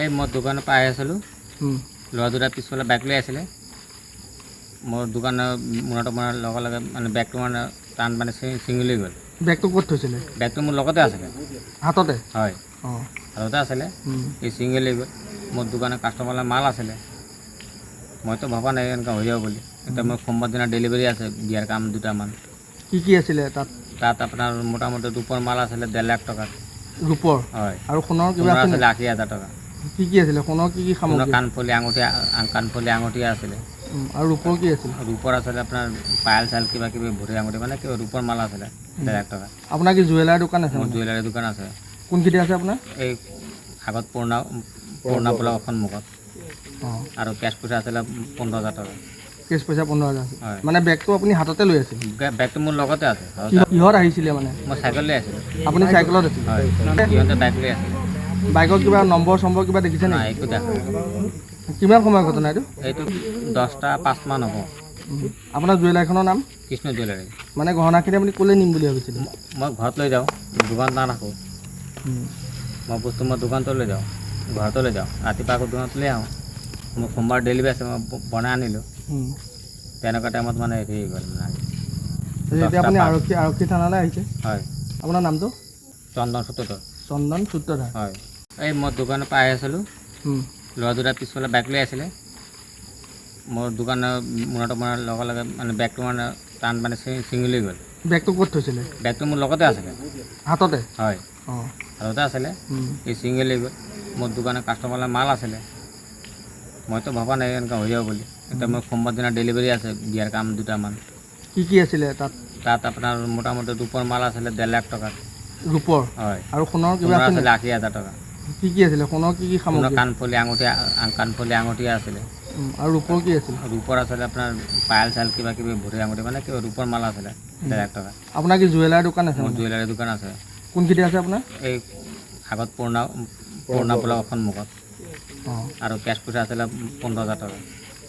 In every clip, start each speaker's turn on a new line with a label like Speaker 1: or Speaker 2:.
Speaker 1: এই মই দোকানৰ পৰা আহি আছিলোঁ, ল'ৰা দুটা পিছফালে বাইক লৈ আছিলে। মোৰ দোকানৰ মূৰত মৰাৰ লগে লগে মানে বেগটো মানে টান মানে ছিঙি লৈ গ'ল।
Speaker 2: বেগটো ক'ত থৈছিলে?
Speaker 1: বেগটো মোৰ লগতে আছিলে।
Speaker 2: হাততে?
Speaker 1: হয়,
Speaker 2: অঁ,
Speaker 1: হাততে আছিলে। এই ছিঙি লৈ গ'ল। মোৰ দোকানৰ কাষ্টমাৰৰ মাল আছিলে। মইতো ভবা নাই এনেকুৱা হৈ যাব বুলি। এতিয়া মোৰ সোমবাৰ দিনা ডেলিভাৰী আছে, বিয়াৰ কাম দুটামান।
Speaker 2: কি আছিলে তাত?
Speaker 1: তাত আপোনাৰ মোটামুটি ৰূপৰ মাল আছিলে 1.5 লাখ টকাত।
Speaker 2: ৰূপৰ?
Speaker 1: হয়।
Speaker 2: আৰু সোণৰ কিবা
Speaker 1: সোণৰ
Speaker 2: আছিলে?
Speaker 1: আছিলে 80,000 টকা।
Speaker 2: কি আছিলে? সোণৰ কি
Speaker 1: সোণৰ
Speaker 2: সামগ্ৰী?
Speaker 1: কাণফুলি আঙুঠি আছিলে।
Speaker 2: আৰু ৰূপৰ কি আছিলে?
Speaker 1: ৰূপৰ আছিলে আপোনাৰ পায়েল চায়েল কিবা কিবি ভৰি আঙুঠি মানে কিবা ৰূপৰ মাল আছিলে 1.5 লাখ টকা।
Speaker 2: আপোনাৰ কি জুৱেলাৰী দোকান আছে?
Speaker 1: মোৰ জুৱেলাৰী দোকান আছে।
Speaker 2: কোনখিনিতে আছে আপোনাৰ?
Speaker 1: এই আগত পুৰণা ব্লকৰ সন্মুখত।
Speaker 2: অঁ,
Speaker 1: আৰু কেছ পইচা আছিলে 15,000 টকা।
Speaker 2: কেছ পইচা 15,000?
Speaker 1: হয়।
Speaker 2: মানে বেগটো আপুনি হাততে লৈ আছিল?
Speaker 1: বেগটো মোৰ লগতে আছে।
Speaker 2: কিহত আহিছিলে মানে?
Speaker 1: মই চাইকেল লৈ আছিলোঁ।
Speaker 2: আপুনি চাইকেলত আছিল?
Speaker 1: হয়, সিহঁতে বাইক লৈ আছিলে।
Speaker 2: বাইকৰ কিবা নম্বৰ চম্বৰ কিবা দেখিছে
Speaker 1: নাই,
Speaker 2: নেকি?
Speaker 1: একো দেখা নাই।
Speaker 2: কিমান সময়ৰ ঘটনা এইটো?
Speaker 1: এইটো 10টা 5 মান হ'ব।
Speaker 2: আপোনাৰ জুৱেলাৰীখনৰ নাম?
Speaker 1: কৃষ্ণ জুৱেলাৰী।
Speaker 2: মানে গহনাখিনি আপুনি ক'লৈ নিম বুলি ভাবিছিলে?
Speaker 1: মই ঘৰত লৈ যাওঁ, দোকানত নাৰাখোঁ। মই বস্তু দোকানটো লৈ যাওঁ, ঘৰতো লৈ যাওঁ। ৰাতিপুৱা আকৌ দোকানত লৈ আহোঁ। মোৰ সোমবাৰ ডেলিভাৰী আছে, মই বনাই আনিলোঁ। তেনেকুৱা টাইমত মানে হেৰি হৈ গ'ল মানে।
Speaker 2: এতিয়া আপুনি আৰক্ষী থানালৈ আহিছে?
Speaker 1: হয়।
Speaker 2: আপোনাৰ নামটো?
Speaker 1: চন্দন সূত্ৰধৰ।
Speaker 2: চন্দন সূত্ৰধৰ?
Speaker 1: হয়। এই মই দোকানৰ পৰা আহি আছিলোঁ, ল'ৰা দুটা পিছফালে বাইক লৈ আছিলে। মোৰ দোকানৰ মূৰত মৰাৰ লগে লগে মানে বেগটো মানে টান মানে ছিঙি লৈ গ'ল।
Speaker 2: বেগটো ক'ত থৈছিলে?
Speaker 1: বেগটো মোৰ লগতে আছিলে।
Speaker 2: হাততে?
Speaker 1: হয়,
Speaker 2: অঁ,
Speaker 1: হাততে আছিলে। এই ছিঙি লৈ গ'ল। মোৰ দোকানৰ কাষ্টমাৰৰ মাল আছিলে। মইতো ভবা নাই এনেকুৱা হৈ যাব বুলি। এতিয়া মোৰ সোমবাৰ দিনা ডেলিভাৰী আছে, বিয়াৰ কাম দুটামান।
Speaker 2: কি আছিলে তাত?
Speaker 1: তাত আপোনাৰ মোটামুটি ৰূপৰ মাল আছিলে 1.5 লাখ টকাত।
Speaker 2: ৰূপৰ?
Speaker 1: হয়।
Speaker 2: আৰু সোণৰ কিবা
Speaker 1: সোণৰ
Speaker 2: আছিলে?
Speaker 1: আছিলে 80,000 টকা।
Speaker 2: কি আছিলে? সোণৰ কি
Speaker 1: সোণৰ
Speaker 2: সামগ্ৰী?
Speaker 1: কাণফুলি আঙুঠি আছিলে।
Speaker 2: আৰু ৰূপৰ কি আছিলে?
Speaker 1: ৰূপৰ আছিলে আপোনাৰ পায়েল চায়েল কিবা কিবি ভৰি আঙুঠি মানে কিবা ৰূপৰ মাল আছিলে 1.5 লাখ টকা।
Speaker 2: আপোনাৰ কি জুৱেলাৰী দোকান আছে?
Speaker 1: মোৰ জুৱেলাৰী দোকান আছে।
Speaker 2: কোনখিনিতে আছে আপোনাৰ?
Speaker 1: এই আগত পুৰণা ব্লকৰ সন্মুখত।
Speaker 2: অঁ,
Speaker 1: আৰু কেছ পইচা আছিলে 15,000 টকা।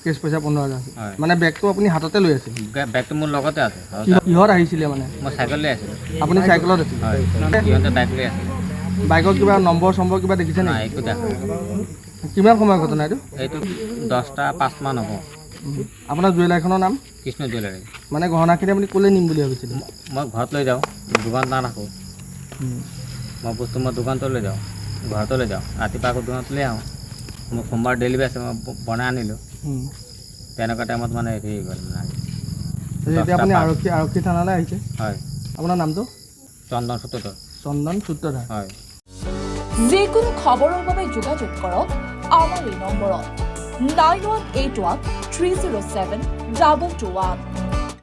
Speaker 2: কেছ পইচা 15,000?
Speaker 1: হয়।
Speaker 2: মানে বেগটো আপুনি হাততে লৈ আছিল?
Speaker 1: বেগটো মোৰ লগতে আছে।
Speaker 2: কিহত আহিছিলে মানে?
Speaker 1: মই চাইকেল লৈ আছিলোঁ।
Speaker 2: আপুনি চাইকেলত আছিল?
Speaker 1: হয়, সিহঁতে বাইক লৈ আছিলে।
Speaker 2: বাইকৰ কিবা নম্বৰ চম্বৰ কিবা দেখিছে
Speaker 1: নাই,
Speaker 2: নেকি?
Speaker 1: একো দেখা নাই।
Speaker 2: কিমান সময়ৰ ঘটনা এইটো?
Speaker 1: এইটো 10টা 5 মান হ'ব।
Speaker 2: আপোনাৰ জুৱেলাৰীখনৰ নাম?
Speaker 1: কৃষ্ণ জুৱেলাৰী।
Speaker 2: মানে গহনাখিনি আপুনি ক'লৈ নিম বুলি ভাবিছিলে?
Speaker 1: মই ঘৰত লৈ যাওঁ, দোকানত নাৰাখোঁ। মই বস্তু দোকানটো লৈ যাওঁ, ঘৰতো লৈ যাওঁ। ৰাতিপুৱা আকৌ দোকানত লৈ আহোঁ। মোৰ সোমবাৰ ডেলিভাৰী আছে, মই বনাই আনিলোঁ। তেনেকুৱা টাইমত মানে হেৰি হৈ গ'ল মানে।
Speaker 2: এতিয়া আপুনি আৰক্ষী থানালৈ আহিছে?
Speaker 1: হয়।
Speaker 2: আপোনাৰ নামটো?
Speaker 1: চন্দন সূত্ৰধৰ।
Speaker 2: চন্দন সূত্ৰধৰ?
Speaker 1: হয়।
Speaker 3: যিকোনো খবৰৰ বাবে যোগাযোগ কৰক আমাৰ এই নম্বৰত 9181 307 2221।